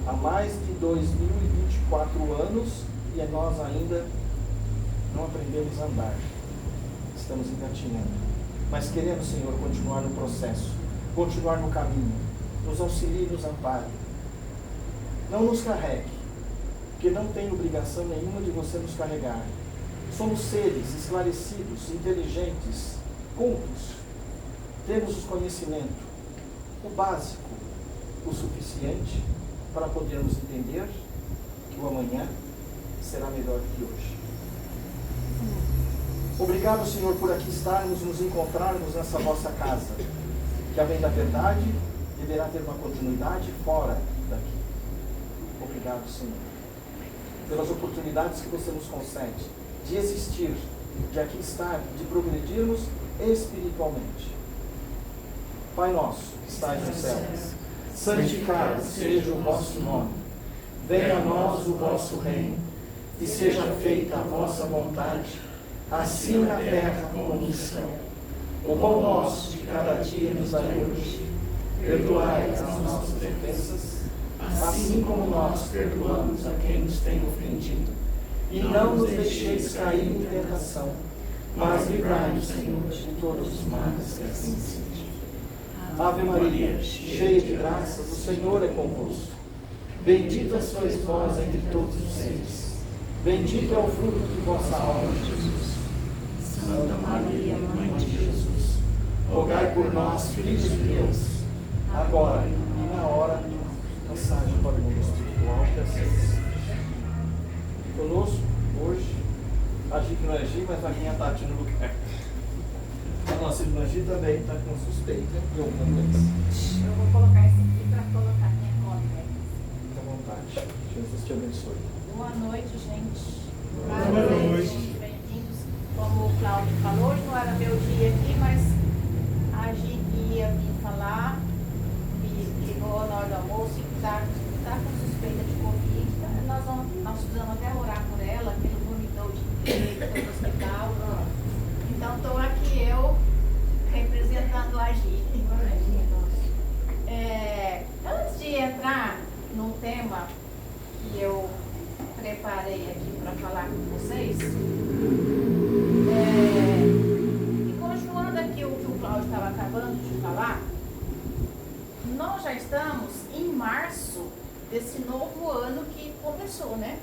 há mais de 2024 anos e nós ainda não aprendemos a andar. Estamos engatinhando. Mas queremos, Senhor, continuar no processo, continuar no caminho. Nos auxilie, nos ampare. Não nos carregue, porque não tem obrigação nenhuma de você nos carregar. Somos seres esclarecidos, inteligentes, cultos. Temos o conhecimento, o básico, o suficiente para podermos entender que o amanhã será melhor que hoje. Obrigado, Senhor, por aqui estarmos, nos encontrarmos nessa vossa casa, que a bem da verdade deverá ter uma continuidade fora daqui. Obrigado, Senhor, pelas oportunidades que você nos concede de existir, de aqui estar, de progredirmos espiritualmente. Pai nosso, que estais no céu, santificado seja o vosso nome. Venha a nós o vosso reino, e seja feita a vossa vontade, assim na terra como no céu. O pão nosso de cada dia nos dai hoje. Perdoai as nossas ofensas, assim como nós perdoamos a quem nos tem ofendido. E não nos deixeis cair em tentação, mas livrai-nos, Senhor, de todos os males, que assim seja. Ave Maria, cheia de graças, o Senhor é convosco. Bendita sois vós entre todos os seres. Bendito é o fruto de vossa alma, Jesus. Santa Maria, Mãe de Jesus, rogai por nós, filhos de Deus, agora e na hora de passagem para o mundo espiritual, que assim. Conosco, hoje, a Gi não é Gi, mas a minha Tati no lugar. A nossa irmã Gi também está com suspeita de alguma coisa. Eu vou colocar esse aqui para colocar minha cópia. Fique à vontade. Jesus te abençoe. Boa noite, gente. Boa noite. Bem-vindos. Como o Cláudio falou, hoje não era meu dia aqui, mas a Gi ia vir falar, me ligou na hora do almoço e está com suspeita de Covid. Nós precisamos até orar por ela, que ele vomitou de direito, foi para o hospital. Então, estou aqui eu representando a Gi. Antes de entrar num tema que eu preparei aqui para falar com vocês, e continuando aqui o que o Cláudio estava acabando de falar, nós já estamos em março desse novo ano que começou, né?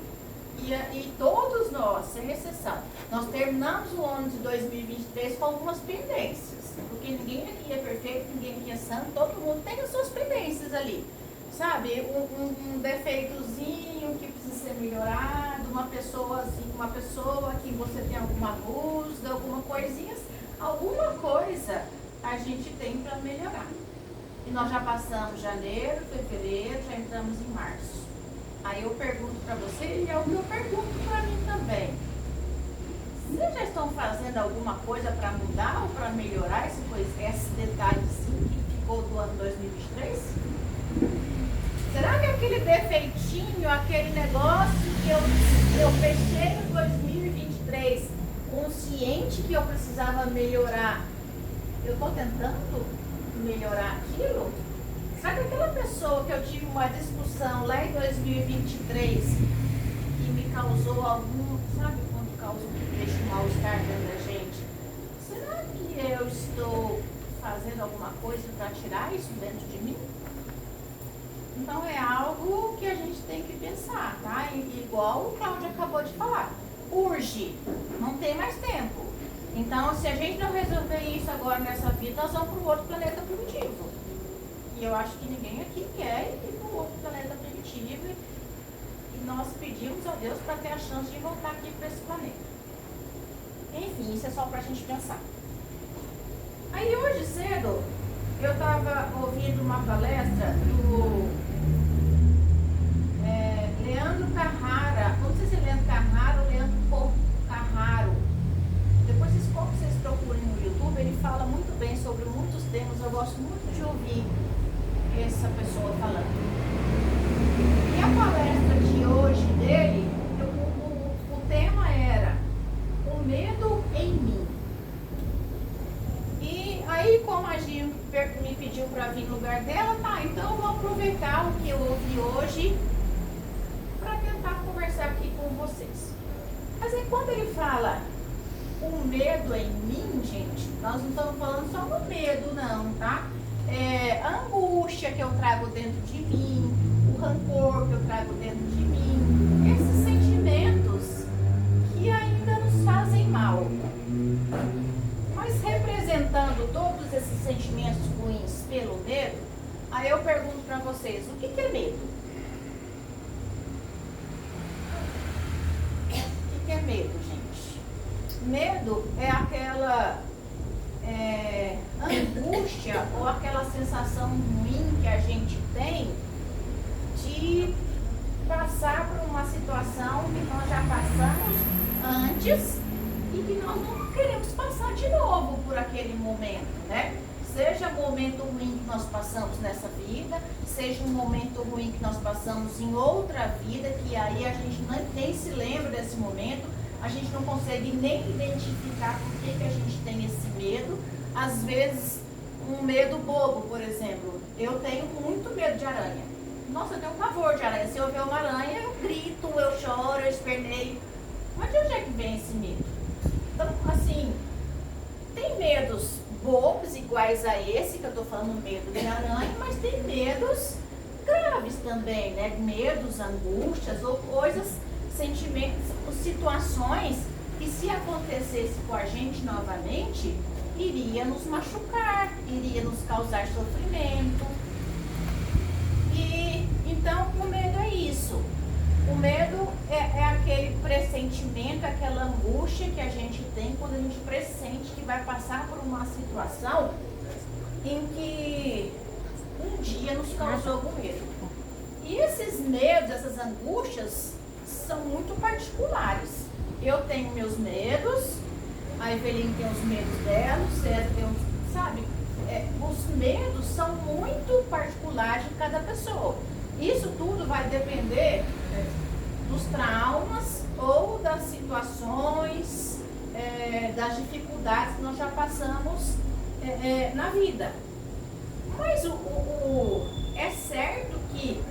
E todos nós, sem exceção, nós terminamos o ano de 2023 com algumas pendências, porque ninguém aqui é perfeito, ninguém aqui é santo, todo mundo tem as suas pendências ali, sabe? Um defeitozinho que precisa ser melhorado, uma pessoa que você tem alguma dúvida, alguma coisa a gente tem para melhorar. E nós já passamos janeiro, fevereiro, já entramos em março. Aí eu pergunto para você, e é o que eu pergunto para mim também. Vocês já estão fazendo alguma coisa para mudar ou para melhorar esse detalhezinho que ficou do ano 2023? Será que aquele defeitinho, aquele negócio que eu fechei em 2023, consciente que eu precisava melhorar, eu estou tentando melhorar aquilo? Sabe aquela pessoa que eu tive uma discussão lá em 2023 que me causou algum, sabe quando causa, deixa um mal-estar dentro da gente? Será que eu estou fazendo alguma coisa para tirar isso dentro de mim? Então é algo que a gente tem que pensar, tá? Igual o Cláudio acabou de falar. Urge, não tem mais tempo. Então, se a gente não resolver isso agora nessa vida, nós vamos para um outro planeta primitivo. E eu acho que ninguém aqui quer ir para um outro planeta primitivo. E nós pedimos a Deus para ter a chance de voltar aqui para esse planeta. Enfim, isso é só para a gente pensar. Aí hoje cedo, eu estava ouvindo uma palestra do Leandro Carrara. Não sei se é Leandro Carrara ou Leandro Carraro. Depois vocês procurem no YouTube, ele fala muito bem sobre muitos temas. Eu gosto muito de ouvir essa pessoa falando. E a palestra de hoje dele, o tema era o medo em mim. E aí, como a Gi me pediu para vir no lugar dela, tá, então eu vou aproveitar eu ouvi hoje para tentar conversar aqui com vocês. Mas é quando ele fala o medo em mim, gente, nós não estamos falando só do medo, não, tá? A angústia que eu trago dentro de mim, o rancor que eu trago dentro de mim, esses sentimentos que ainda nos fazem mal. Mas representando todos esses sentimentos ruins pelo medo, aí eu pergunto para vocês, o que é medo? O que é medo, gente? Medo é aquela angústia ou aquela sensação ruim que a gente tem de passar por uma situação que nós já passamos antes e que nós não queremos passar de novo por aquele momento, né? Seja um momento ruim que nós passamos nessa vida, seja um momento ruim que nós passamos em outra vida, que aí a gente nem se lembra desse momento, a gente não consegue nem identificar por que a gente tem esse medo. Às vezes, um medo bobo, por exemplo. Eu tenho muito medo de aranha. Nossa, eu tenho pavor de aranha. Se eu ver uma aranha, eu grito, eu choro, eu esperneio. Mas de onde é que vem esse medo? Então, assim, tem medos bobos iguais a esse, que eu estou falando medo de aranha, mas tem medos graves também, né? Medos, angústias ou coisas, sentimentos, situações que se acontecesse com a gente novamente, iria nos machucar, iria nos causar sofrimento. E então o medo é isso. O medo é aquele pressentimento, aquela angústia que a gente tem quando a gente pressente que vai passar por uma situação em que um dia nos causou algum medo. E esses medos, essas angústias, são muito particulares. Eu tenho meus medos, a Eveline tem os medos dela, o César tem os, sabe? Os medos são muito particulares de cada pessoa. Isso tudo vai depender dos traumas ou das situações, das dificuldades que nós já passamos na vida. Mas é certo que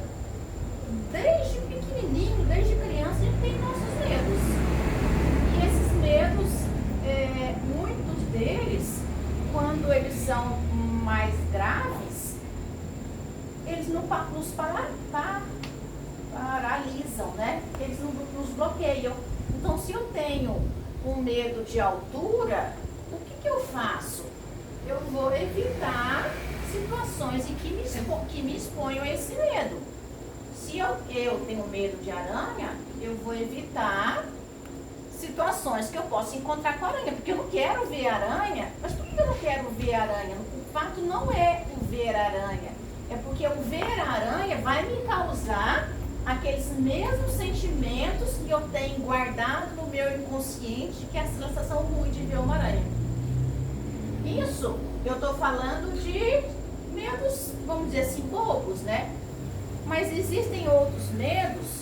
desde pequenininho, desde criança, a gente tem nossos medos. E esses medos, muitos deles, quando eles são mais graves, eles nos paralisam, né? Eles nos bloqueiam. Então, se eu tenho um medo de altura, o que eu faço? Eu vou evitar situações em que me exponham a esse medo. Se eu tenho medo de aranha, eu vou evitar situações que eu possa encontrar com a aranha, porque eu não quero ver aranha. Mas por que eu não quero ver aranha? O fato não é o ver aranha, é porque o ver a aranha vai me causar aqueles mesmos sentimentos que eu tenho guardado no meu inconsciente, que é a sensação ruim de ver uma aranha. Isso, eu estou falando de medos, vamos dizer assim, bobos, né? Mas existem outros medos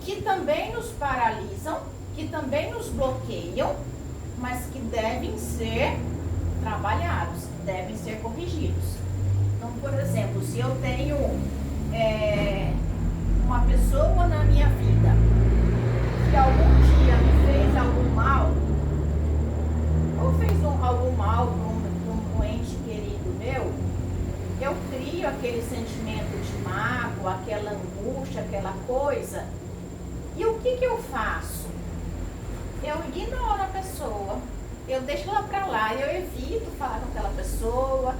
que também nos paralisam, que também nos bloqueiam, mas que devem ser trabalhados, devem ser corrigidos. Então, por exemplo, se eu tenho uma pessoa na minha vida que algum dia me fez algum mal, ou fez algum mal para um ente querido meu, eu crio aquele sentimento de mágoa, aquela angústia, aquela coisa. E o que eu faço? Eu ignoro a pessoa, eu deixo ela para lá, eu evito falar com aquela pessoa.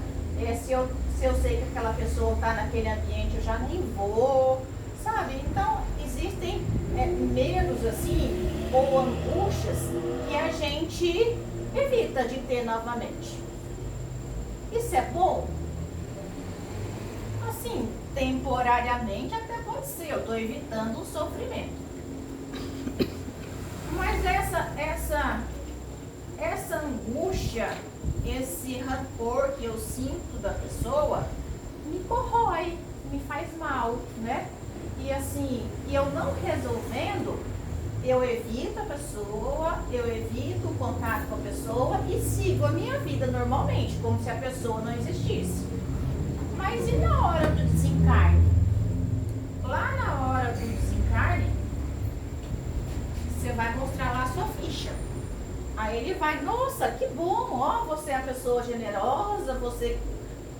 Se eu sei que aquela pessoa está naquele ambiente, eu já nem vou, sabe? Então, existem medos assim, ou angústias, que a gente evita de ter novamente. Isso é bom? Assim, temporariamente até pode ser, eu estou evitando o sofrimento. Mas essa angústia, esse rancor que eu sinto da pessoa, me corrói, me faz mal, né? E assim, eu não resolvendo, eu evito a pessoa, eu evito o contato com a pessoa e sigo a minha vida normalmente, como se a pessoa não existisse. Mas e na hora do desencarne? desencarne. Lá na hora do desencarne, você vai mostrar lá a sua ficha. Aí ele vai, nossa, que bom, ó, você é uma pessoa generosa, você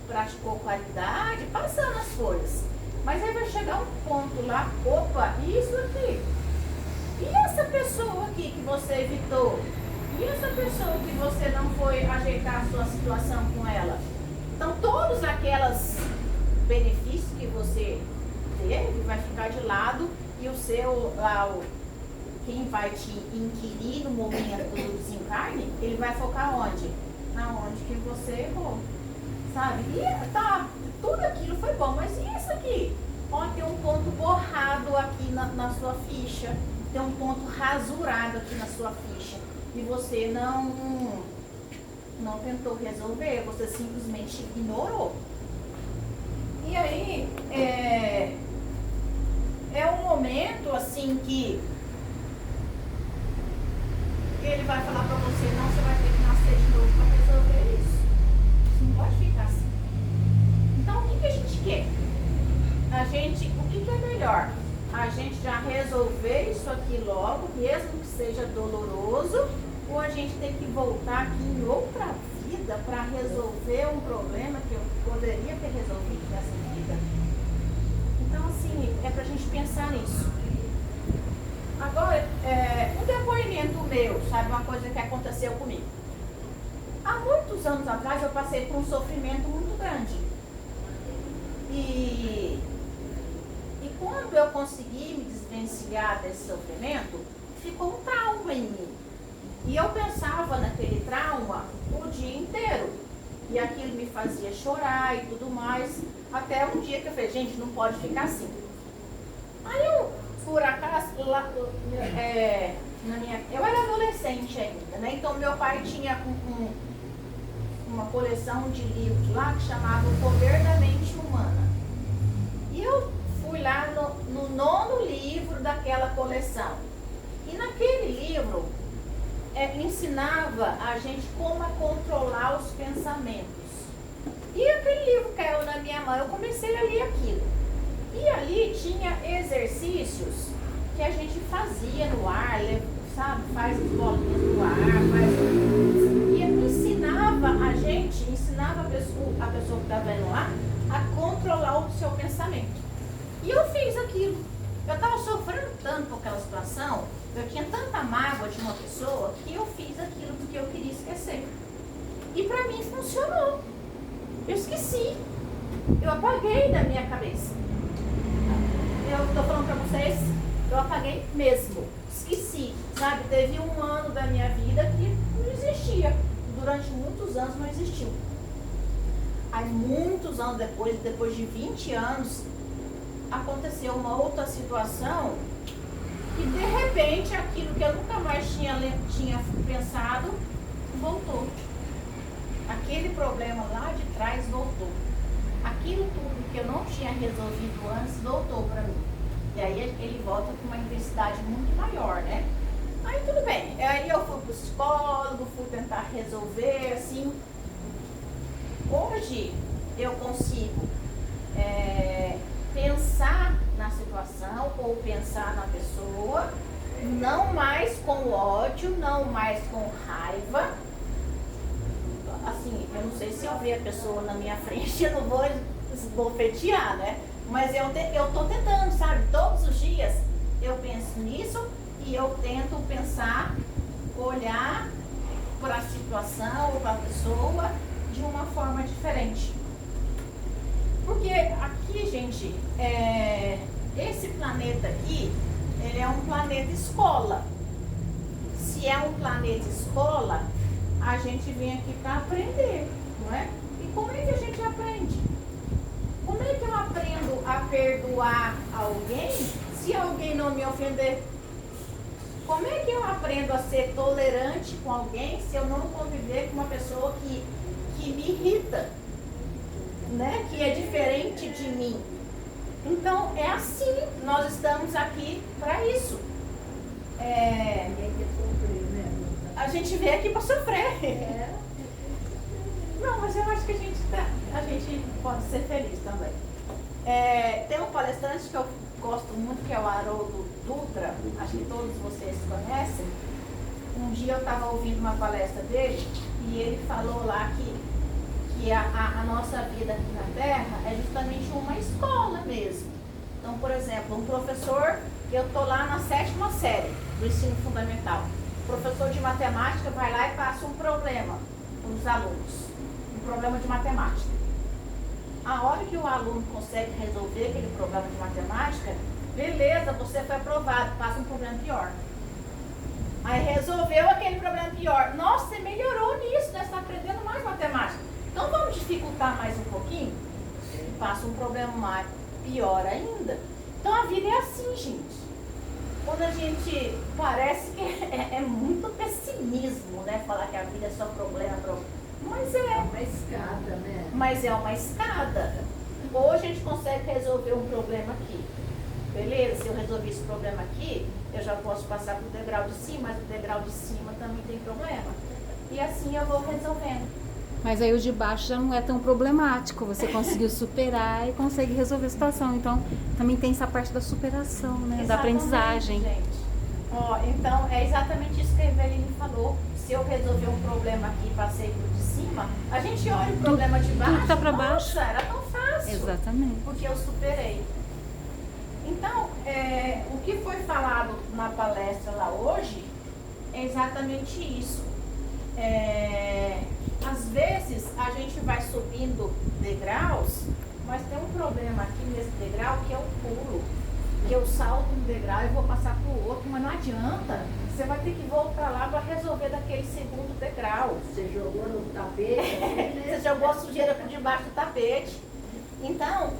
praticou caridade, passando as coisas. Mas aí vai chegar um ponto lá, opa, isso aqui. E essa pessoa aqui que você evitou? E essa pessoa que você não foi ajeitar a sua situação com ela? Então, todos aqueles benefícios que você teve vai ficar de lado e o seu, quem vai te inquirir no momento do desencarne, ele vai focar onde? Aonde que você errou, sabe? E tá, tudo aquilo foi bom, mas e isso aqui? Ó, tem um ponto borrado aqui na sua ficha, tem um ponto rasurado aqui na sua ficha, e você não tentou resolver, você simplesmente ignorou. E aí, é um momento assim que ele vai falar pra você, não, você vai ter que nascer de novo para resolver isso. Isso não pode ficar assim. Então, o que a gente quer? O que é melhor? A gente já resolver isso aqui logo, mesmo que seja doloroso, ou a gente tem que voltar aqui em outra vida para resolver um problema que eu poderia ter resolvido nessa vida? Então, assim, é pra gente pensar nisso. Agora, um depoimento meu, sabe, uma coisa que aconteceu comigo. Há muitos anos atrás eu passei por um sofrimento muito grande. E quando eu consegui me desvencilhar desse sofrimento, ficou um trauma em mim. E eu pensava naquele trauma o dia inteiro. E aquilo me fazia chorar e tudo mais. Até um dia que eu falei, gente, não pode ficar assim. Aí eu, por acaso, eu era adolescente ainda, né? Então meu pai tinha uma coleção de livros lá que chamava O Poder da Mente Humana. E eu fui lá no 9º livro daquela coleção. E naquele livro ensinava a gente como a controlar os pensamentos. E aquele livro caiu na minha mão, eu comecei a ler aquilo. E ali tinha exercícios que a gente fazia no ar, sabe? Faz as bolinhas no ar, e ensinava a pessoa que estava indo lá a controlar o seu pensamento. E eu fiz aquilo. Eu estava sofrendo tanto com aquela situação, eu tinha tanta mágoa de uma pessoa, que eu fiz aquilo porque eu queria esquecer. E para mim funcionou. Eu esqueci. Eu apaguei da minha cabeça. Eu estou falando para vocês, eu apaguei mesmo. Esqueci, sabe? Teve um ano da minha vida que não existia. Durante muitos anos não existiu. Aí muitos anos depois de 20 anos, aconteceu uma outra situação e de repente aquilo que eu nunca mais tinha pensado voltou. Aquele problema lá de trás voltou. Aquilo tudo que eu não tinha resolvido antes voltou para mim. E aí ele volta com uma intensidade muito maior, né? Aí tudo bem. Aí eu fui pro psicólogo, fui tentar resolver, assim. Hoje eu consigo pensar na situação ou pensar na pessoa, não mais com ódio, não mais com raiva. Assim, eu não sei se eu ver a pessoa na minha frente, eu não vou esbofetear, né? Mas eu tô tentando, sabe? Todos os dias eu penso nisso e eu tento pensar, olhar para a situação ou para a pessoa de uma forma diferente. Porque aqui, gente, esse planeta aqui, ele é um planeta escola. Se é um planeta escola, a gente vem aqui para aprender, não é? E como é que a gente aprende? Como é que eu aprendo a perdoar alguém se alguém não me ofender? Como é que eu aprendo a ser tolerante com alguém se eu não conviver com uma pessoa que me irrita, né? Que é diferente de mim? Então, é assim, nós estamos aqui para isso. A gente veio aqui para sofrer. Não, mas eu acho que a gente pode ser feliz também. Tem um palestrante que eu gosto muito, que é o Haroldo Dutra, acho que todos vocês conhecem. Um dia eu estava ouvindo uma palestra dele e ele falou lá que a nossa vida aqui na Terra é justamente uma escola mesmo. Então, por exemplo, um professor, eu estou lá na 7ª série do ensino fundamental. O professor de matemática vai lá e passa um problema para os alunos, um problema de matemática. A hora que o aluno consegue resolver aquele problema de matemática, beleza, você foi aprovado, passa um problema pior. Aí resolveu aquele problema pior. Nossa, você melhorou nisso, né? Você está aprendendo mais matemática. Então vamos dificultar mais um pouquinho? Passa um problema mais pior ainda. Então a vida é assim, gente. Quando a gente parece que é muito pessimismo, né? Falar que a vida é só problema. Mas é uma escada, né? Mas é uma escada. Hoje a gente consegue resolver um problema aqui. Beleza, se eu resolver esse problema aqui, eu já posso passar para o degrau de cima, mas o degrau de cima também tem problema. E assim eu vou resolvendo. Mas aí o de baixo já não é tão problemático. Você conseguiu superar e consegue resolver a situação. Então, também tem essa parte da superação, né? Da aprendizagem. Gente. Então, é exatamente isso que a Eveline falou. Se eu resolver um problema aqui e passei pro de cima, a gente olha o problema de baixo. Tudo tá para baixo. Era tão fácil. Exatamente. Porque eu superei. Então, o que foi falado na palestra lá hoje é exatamente isso. Às vezes a gente vai subindo degraus, mas tem um problema aqui nesse degrau que é o pulo. Que eu salto um degrau e vou passar para o outro, mas não adianta. Você vai ter que voltar lá para resolver daquele segundo degrau. Você jogou no tapete? Você jogou a sujeira por debaixo do tapete. Então,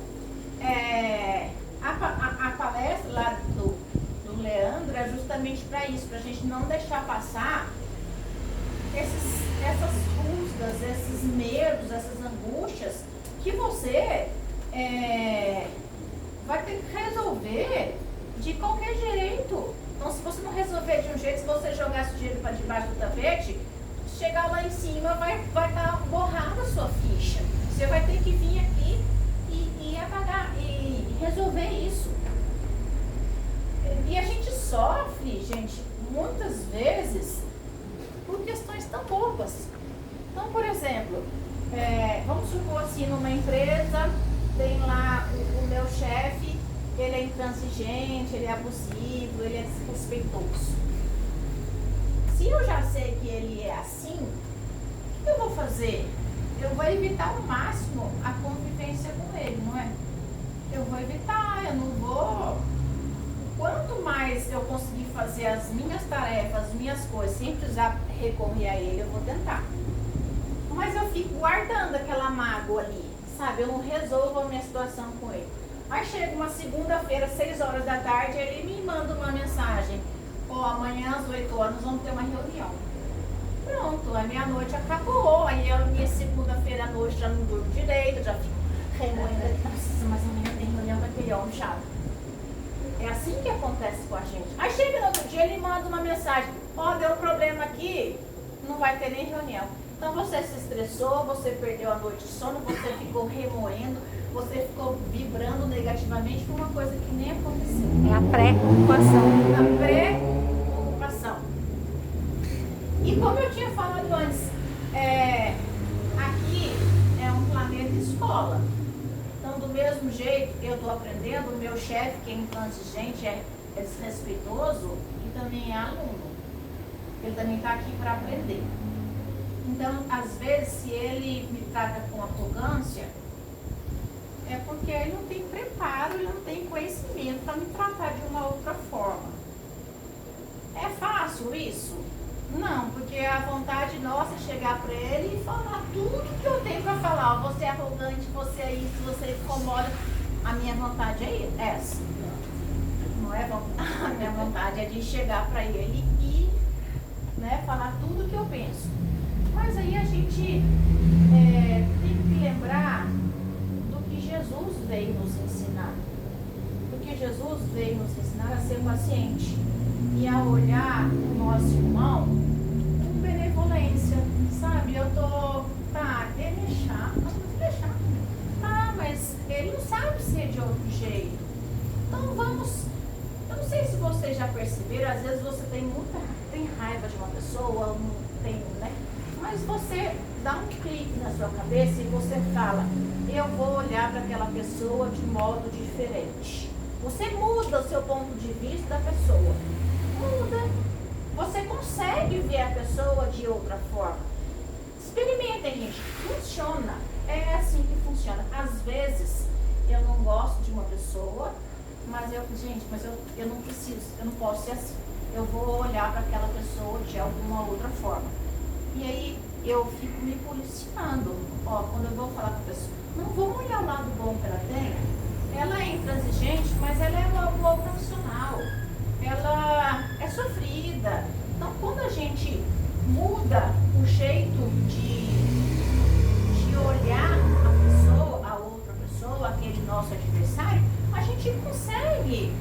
a palestra lá do Leandro é justamente para isso, para a gente não deixar passar essas rusgas, esses medos, essas angústias que você vai ter que resolver de qualquer jeito. Então, se você não resolver de um jeito, se você jogar a sujeira para debaixo do tapete, chegar lá em cima vai estar borrada a sua ficha. Você vai ter que vir aqui e apagar e resolver isso. E a gente sofre, gente, muitas vezes por questões tão bobas. Então, por exemplo, vamos supor assim, numa empresa, tem lá o meu chefe, ele é intransigente, ele é abusivo, ele é desrespeitoso. Se eu já sei que ele é assim, o que eu vou fazer? Eu vou evitar ao máximo a convivência com ele, não é? Eu vou evitar, eu não vou... Quanto mais eu conseguir fazer as minhas tarefas, as minhas coisas, sem precisar recorrer a ele, eu vou tentar. Mas eu fico guardando aquela mágoa ali, sabe? Eu não resolvo a minha situação com ele. Aí chega uma segunda-feira, 6 horas da tarde, ele me manda uma mensagem. Amanhã às 8 horas nós vamos ter uma reunião. Pronto, a meia-noite acabou. Aí a minha segunda-feira à noite já não durmo direito, já fico remoendo. Nossa, mas amanhã tem reunião daquele homem chato. É assim que acontece com a gente. Aí chega no outro dia, ele manda uma mensagem. Deu um problema aqui, não vai ter nem reunião. Então você se estressou, você perdeu a noite de sono, você ficou remoendo, você ficou vibrando negativamente por uma coisa que nem aconteceu. É a pré-ocupação. A pré-ocupação. E como eu tinha falado antes, aqui é um planeta escola. Então, do mesmo jeito que eu estou aprendendo, o meu chefe, que é intransigente, é desrespeitoso, e também é aluno. Ele também está aqui para aprender. Então, às vezes, se ele me trata com arrogância, é porque ele não tem preparo, ele não tem conhecimento para me tratar de uma outra forma. É fácil isso? Não, porque a vontade nossa é chegar para ele e falar tudo que eu tenho para falar. Você é arrogante, você é isso, você incomoda. A minha vontade é essa. Não é vontade. A minha vontade é de chegar para ele e falar tudo que eu penso. Mas aí a gente tem que lembrar do que Jesus veio nos ensinar. Do que Jesus veio nos ensinar a ser paciente e a olhar o nosso irmão com benevolência, sabe? Ele é chato, mas ele é chato. Mas ele não sabe ser de jeito. Então vamos, eu não sei se vocês já perceberam, às vezes você tem raiva de uma pessoa, não tem, né? Mas você dá um clique na sua cabeça e você fala, eu vou olhar para aquela pessoa de modo diferente. Você muda o seu ponto de vista da pessoa. Muda. Você consegue ver a pessoa de outra forma. Experimentem, gente. Funciona. É assim que funciona. Às vezes, eu não gosto de uma pessoa, mas eu não preciso, eu não posso ser assim. Eu vou olhar para aquela pessoa de alguma outra forma. E aí, eu fico me policiando. Ó, quando eu vou falar com a pessoa, não vamos olhar o lado bom que ela tem. Ela é intransigente, mas ela é uma boa profissional. Ela é sofrida. Então, quando a gente muda o jeito de olhar a outra pessoa, aquele nosso adversário, a gente consegue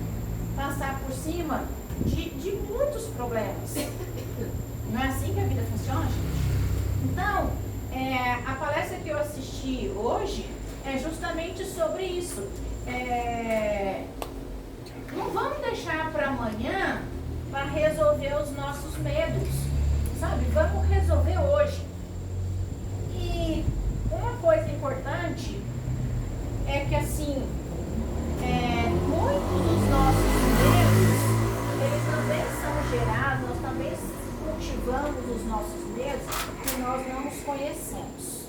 passar por cima de muitos problemas. Não é assim que a vida funciona, gente? Então, a palestra que eu assisti hoje é justamente sobre isso. Não vamos deixar para amanhã para resolver os nossos medos, sabe? Vamos resolver hoje. E uma coisa importante é que, assim, muitos dos nossos medos, eles também são gerados, nós também cultivamos os nossos medos que nós não os conhecemos.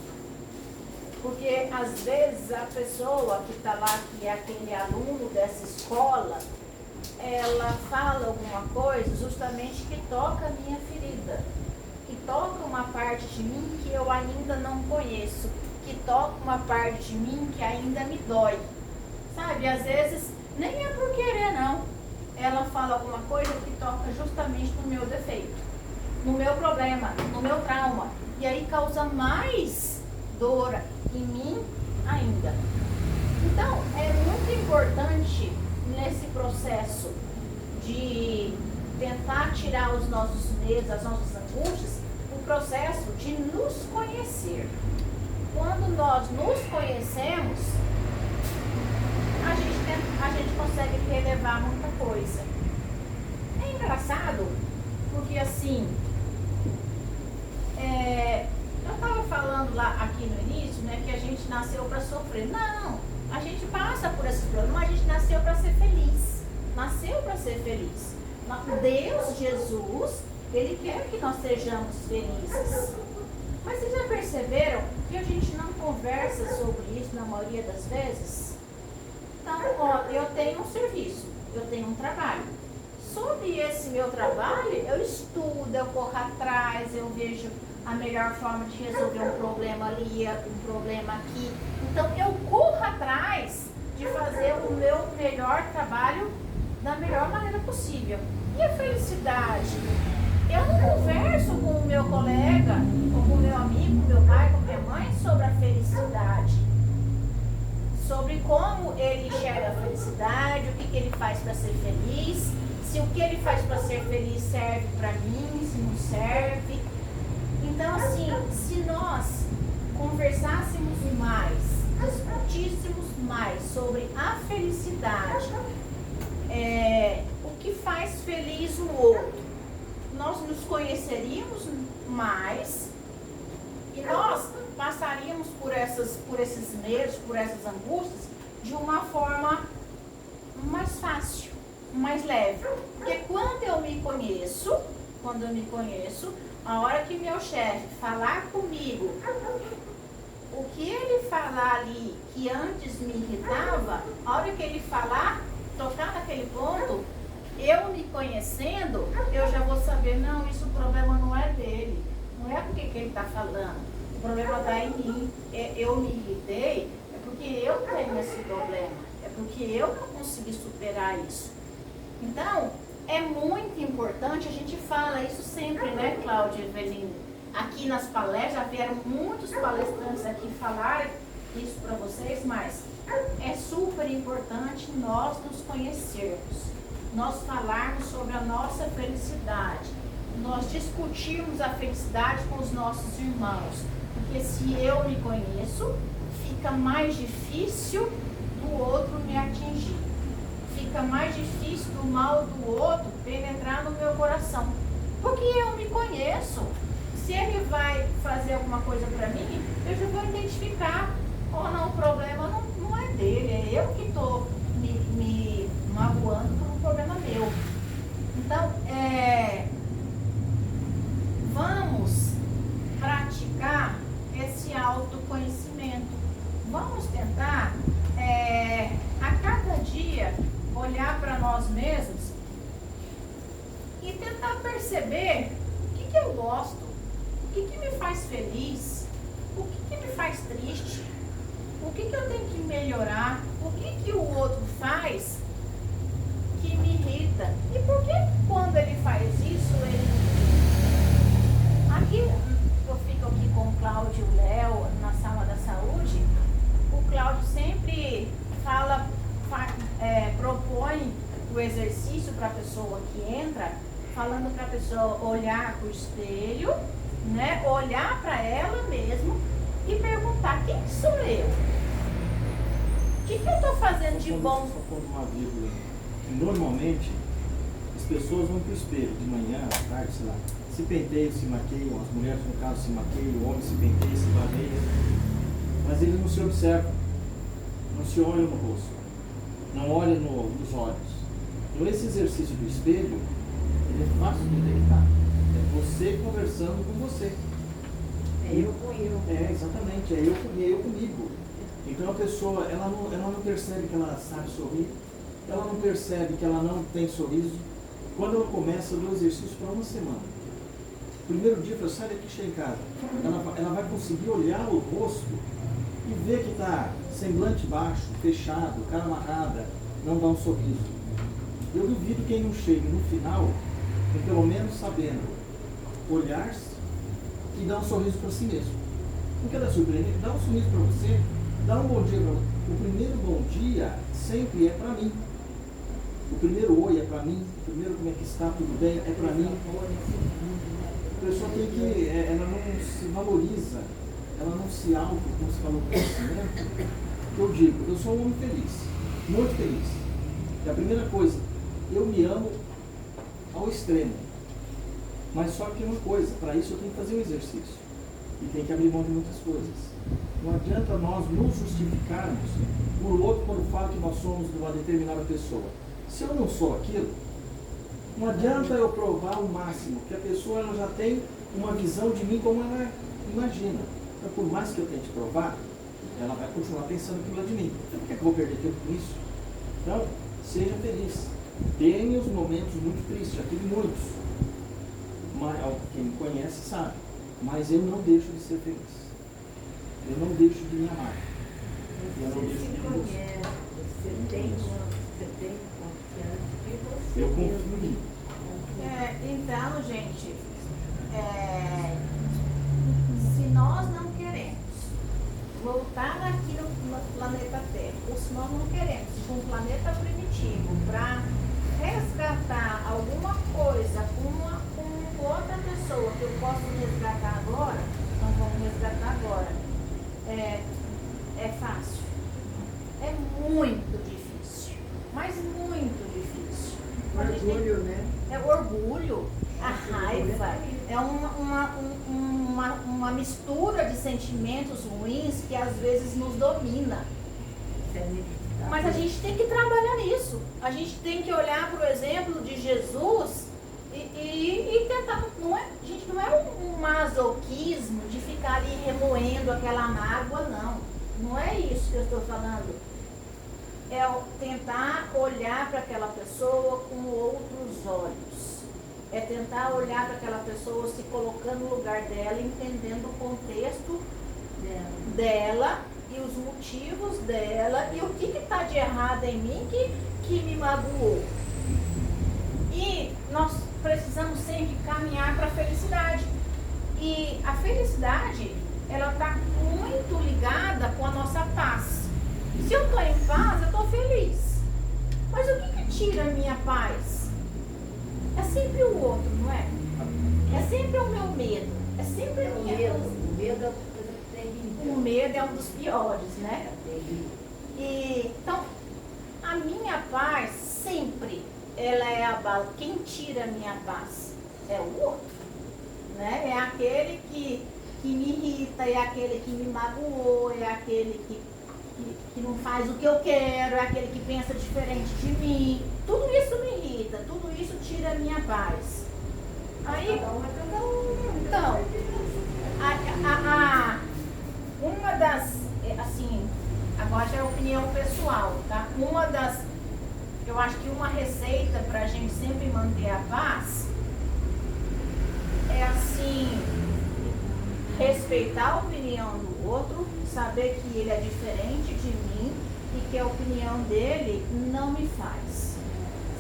Porque, às vezes, a pessoa que está lá, que é aquele aluno dessa escola, ela fala alguma coisa justamente que toca a minha ferida, que toca uma parte de mim que eu ainda não conheço, que toca uma parte de mim que ainda me dói. Sabe, às vezes, nem é por querer, não. Ela fala alguma coisa que toca justamente no meu defeito, no meu problema, no meu trauma. E aí causa mais dor em mim ainda. Então, é muito importante nesse processo de tentar tirar os nossos medos, as nossas angústias, o processo de nos conhecer. Quando nós nos conhecemos, a gente consegue relevar muita coisa. É engraçado, porque assim, eu estava falando lá aqui no início, né, que a gente nasceu para sofrer. Não, a gente passa por esses problemas, mas a gente nasceu para ser feliz. Nasceu para ser feliz. Deus, Jesus, Ele quer que nós sejamos felizes. Mas vocês já perceberam que a gente não conversa sobre isso na maioria das vezes? Então, ó, eu tenho um serviço, eu tenho um trabalho. Sobre esse meu trabalho, eu estudo, eu corro atrás, eu vejo a melhor forma de resolver um problema ali, um problema aqui. Então, eu corro atrás de fazer o meu melhor trabalho da melhor maneira possível. E a felicidade? Eu não converso com o meu colega, ou com o meu amigo, com o meu pai, com a minha mãe sobre a felicidade. Sobre como ele enxerga a felicidade, o que ele faz para ser feliz, se o que ele faz para ser feliz serve para mim, se não serve. Então, assim, se nós conversássemos mais, discutíssemos mais sobre a felicidade, o que faz feliz o outro, nós nos conheceríamos mais e nós passaríamos por esses medos, por essas angústias, de uma forma mais fácil, mais leve. Porque quando eu me conheço, a hora que meu chefe falar comigo, o que ele falar ali, que antes me irritava, a hora que ele falar, tocar naquele ponto, eu me conhecendo, eu já vou saber, não, isso o problema não é dele, não é porque que ele está falando, o problema está em mim. Eu me irritei, é porque eu tenho esse problema, é porque eu não consegui superar isso. Então, é muito importante, a gente fala isso sempre, né, Cláudia e Eveline? Aqui nas palestras, já vieram muitos palestrantes aqui falar isso para vocês, mas é super importante nós nos conhecermos, nós falarmos sobre a nossa felicidade, nós discutirmos a felicidade com os nossos irmãos, porque se eu me conheço, fica mais difícil do o outro me atingir. Fica mais difícil do mal do outro penetrar no meu coração. Porque eu me conheço. Se ele vai fazer alguma coisa para mim, eu já vou identificar. Ou não, o problema não é dele, é eu que estou me magoando por um problema meu. Então, vamos praticar esse autoconhecimento. Vamos tentar, a cada dia, olhar para nós mesmos e tentar perceber o que eu gosto, o que me faz feliz, o que me faz triste, o que eu tenho que melhorar, o que o outro faz que me irrita. E por que quando ele faz isso, ele não irrita? Aqui, eu fico aqui com o Cláudio e o Léo na sala da saúde. O Cláudio sempre propõe o exercício para a pessoa que entra, falando para a pessoa olhar para o espelho, né? Olhar para ela mesmo e perguntar: quem sou eu? O que eu estou fazendo de bom? Só pondo uma vírgula. Normalmente, as pessoas vão para o espelho de manhã, à tarde, sei lá, se penteiam, se maquiam, as mulheres no caso se maquiam, o homem se penteia, se vareia, mas eles não se observam, não se olham no rosto, não olham nos olhos. Então esse exercício do espelho, ele é fácil de detectar. É você conversando com você. É eu com eu. Exatamente, é eu comigo. Então a pessoa, ela não percebe que ela sabe sorrir, ela não percebe que ela não tem sorriso. Quando ela começa o exercício para uma semana, primeiro dia, eu sai daqui, chega em casa, ela vai conseguir olhar o rosto e ver que está semblante baixo, fechado, cara amarrada, não dá um sorriso. Eu duvido quem não chegue no final, com pelo menos sabendo olhar-se e dar um sorriso para si mesmo. Não quer dar surpreendente? Dá um sorriso para você, dá um bom dia para você. O primeiro bom dia sempre é para mim. O primeiro oi é para mim, o primeiro como é que está, tudo bem, é para mim. A pessoa tem que, ela não se valoriza, ela não se como se falou, conhecimento. Eu digo, eu sou um homem feliz, muito feliz. E a primeira coisa, eu me amo ao extremo. Mas só que uma coisa, para isso eu tenho que fazer um exercício. E tem que abrir mão de muitas coisas. Não adianta nós nos justificarmos por outro quando fala que nós somos de uma determinada pessoa. Se eu não sou aquilo, não adianta eu provar o máximo, que a pessoa ela já tem uma visão de mim como ela imagina. Então, por mais que eu tente provar, ela vai continuar pensando aquilo de mim. Então, por que eu vou perder tempo com isso? Então, seja feliz. Tenha os momentos muito tristes, já tive muitos. Mas, quem me conhece sabe. Mas eu não deixo de ser feliz. Eu não deixo de me amar. Eu não deixo de me conhece, você tem confiança de você. Eu confio em mim. Então, gente, se nós não queremos voltar aqui no planeta Terra, ou se nós não queremos ir para um planeta primitivo para resgatar alguma coisa com outra pessoa que eu posso resgatar agora, então vamos resgatar agora. É fácil. É muito difícil. Mas muito difícil. O orgulho, né? É o orgulho, a raiva, é uma mistura de sentimentos ruins que às vezes nos domina. Mas a gente tem que trabalhar nisso. A gente tem que olhar para o exemplo de Jesus e tentar. Gente, não é um masoquismo de ficar ali remoendo aquela mágoa, não. Não é isso que eu estou falando. É tentar olhar para aquela pessoa com outros olhos. É tentar olhar para aquela pessoa, se colocando no lugar dela, entendendo o contexto dela e os motivos dela e o que está de errado em mim que me magoou. E nós precisamos sempre caminhar para a felicidade. E a felicidade, ela está muito ligada com a nossa paz. Se eu estou em paz, eu estou feliz. Mas o que tira a minha paz? É sempre o outro, não é? É sempre o meu medo. É sempre a minha... O medo é uma coisa terrível. O medo é um dos piores, né? É terrível. E, então, minha paz sempre, ela é abalada. Quem tira a minha paz é o outro, né? É aquele que me irrita, é aquele que me magoou, é aquele que não faz o que eu quero, é aquele que pensa diferente de mim. Tudo isso me irrita, tudo isso tira a minha paz. Aí, então, uma das, assim, agora já é opinião pessoal, tá? Eu acho que uma receita pra gente sempre manter a paz é assim, respeitar a opinião do outro, saber que ele é diferente de mim e que a opinião dele não me faz.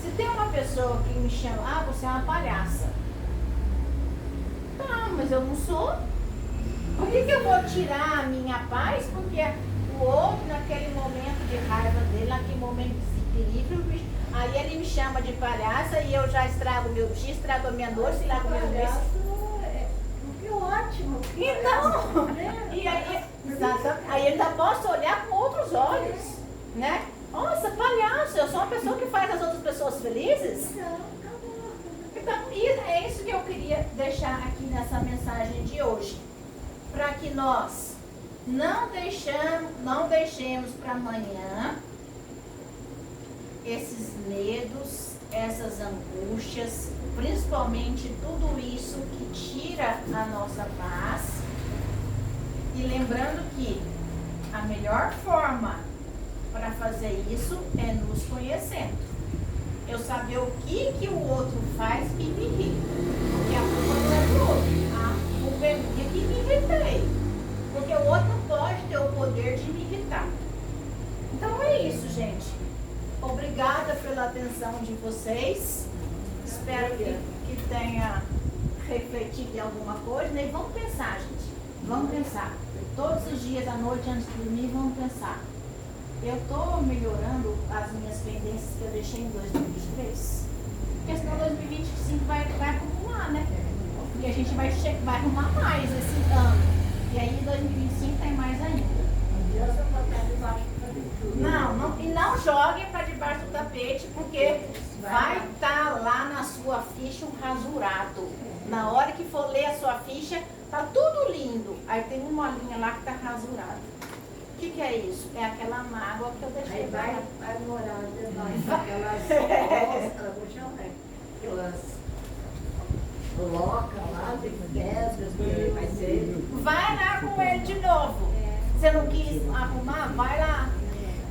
Se tem uma pessoa que me chama, você é uma palhaça. Tá, mas eu não sou. Por que eu vou tirar a minha paz? Porque o outro, naquele momento de raiva dele, naquele momento de desequilíbrio, aí ele me chama de palhaça e eu já estrago meu dia, estrago a minha noite, estrago o meu mês. Que ótimo. Então, e aí, aí eu ainda posso olhar com outros olhos, né? Nossa, palhaço, eu sou uma pessoa que faz as outras pessoas felizes? Então, é isso que eu queria deixar aqui nessa mensagem de hoje. Para que nós não deixemos para amanhã esses medos, essas angústias, principalmente tudo isso que tira a nossa paz. E lembrando que a melhor forma para fazer isso é nos conhecendo. Eu saber o que o outro faz que me irrita. Porque a culpa não é do outro. A culpa é minha que me irritei. Porque o outro não pode ter o poder de me irritar. Então é isso, gente. Obrigada pela atenção de vocês. Espero que tenha refletido em alguma coisa. E vamos pensar, gente. Vamos pensar. Todos os dias à noite, antes de dormir, vamos pensar. Eu estou melhorando as minhas pendências que eu deixei em 2023? Porque senão 2025 vai acumular, né? Porque a gente vai arrumar mais esse ano. E aí em 2025 tem mais ainda. E não joguem para debaixo do tapete, porque vai estar lá na sua ficha um rasurado. Na hora que for ler a sua ficha, tá tudo lindo. Aí tem uma linha lá que tá rasurada. O que é isso? É aquela mágoa que eu deixei. Aí vai morar debaixo aquelas locas lá, de pedras, vai ser. Vai lá com ele de novo. Você não quis arrumar? Vai lá.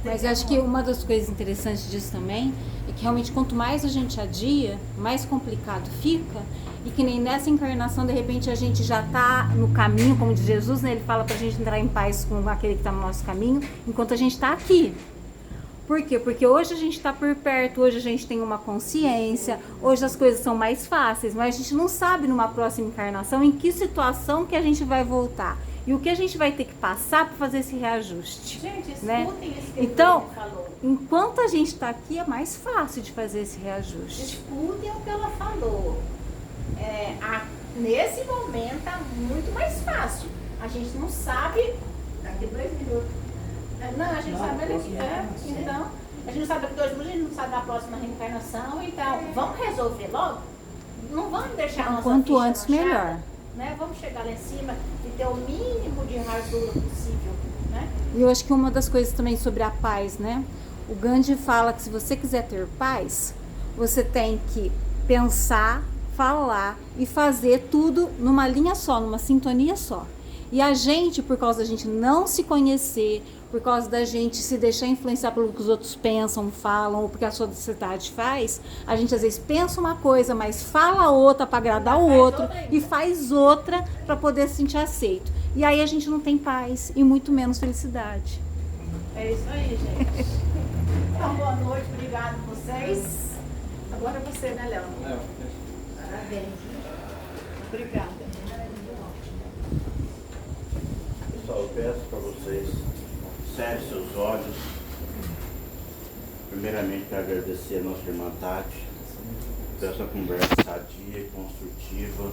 Mas eu acho que uma das coisas interessantes disso também é que realmente quanto mais a gente adia, mais complicado fica. E que nem nessa encarnação, de repente, a gente já está no caminho, como diz Jesus, né? Ele fala para a gente entrar em paz com aquele que está no nosso caminho, enquanto a gente está aqui. Por quê? Porque hoje a gente está por perto, hoje a gente tem uma consciência, hoje as coisas são mais fáceis, mas a gente não sabe numa próxima encarnação em que situação que a gente vai voltar. E o que a gente vai ter que passar para fazer esse reajuste. Gente, escutem, né? Isso que então, ele falou. Enquanto a gente está aqui, é mais fácil de fazer esse reajuste. Escutem o que ela falou. Nesse momento está muito mais fácil. A gente não sabe. Daqui 2 minutos. Não, a gente sabe daqui. Então, a gente não sabe daqui 2 minutos, a gente não sabe da próxima reencarnação. Então, vamos resolver logo? Não vamos deixar a nossa quanto ficha antes, manchada, melhor. Né? Vamos chegar lá em cima e ter o mínimo de rasura possível. Né? E eu acho que uma das coisas também sobre a paz, né? O Gandhi fala que se você quiser ter paz, você tem que pensar, falar e fazer tudo numa linha só, numa sintonia só. E a gente, por causa da gente não se conhecer, por causa da gente se deixar influenciar pelo que os outros pensam, falam, ou porque a sociedade faz, a gente às vezes pensa uma coisa, mas fala outra para agradar o outro e faz outra para poder se sentir aceito. E aí a gente não tem paz e muito menos felicidade. É isso aí, gente. Então, boa noite, obrigado a vocês. Agora é você, né, Léo? Parabéns. Obrigada. Pessoal, eu peço para vocês cerrem seus olhos. Primeiramente, quero agradecer a nossa irmã Tati por essa conversa sadia e construtiva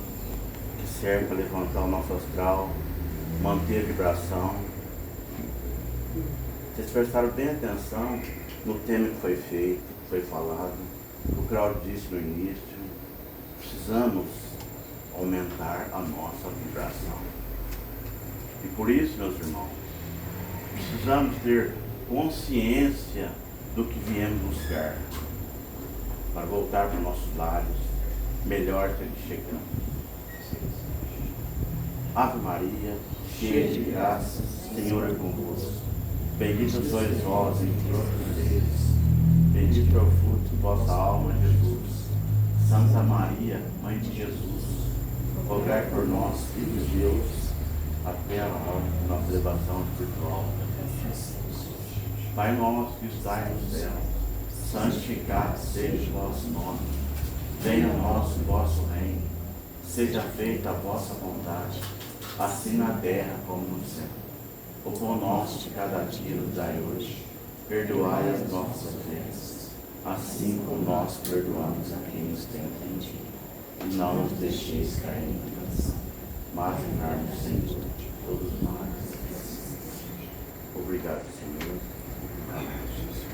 que serve para levantar o nosso astral, manter a vibração. Vocês prestaram bem atenção no tema que foi feito, que foi falado, o Claudio disse no início, precisamos aumentar a nossa vibração. E por isso, meus irmãos, precisamos ter consciência do que viemos buscar, para voltar para nossos lares melhor que eles chegamos. Ave Maria, cheia de graça, Senhor é convosco. Bendita sois vós entre outras mulheres. Bendito é o fruto de vossa alma, Jesus. Santa Maria, Mãe de Jesus, rogai por nós, filhos de Deus, até a hora de nossa elevação espiritual. Pai nosso que estais no céu, santificado seja o vosso nome. Venha a nós o vosso reino. Seja feita a vossa vontade, assim na terra como no céu. O pão nosso de cada dia nos dai hoje. Perdoai as nossas ofensas, assim como nós perdoamos a quem nos tem ofendido. E não nos deixeis cair em tentação, mas livrai-nos, Senhor, de todos os males. Obrigado, Senhor. Amém.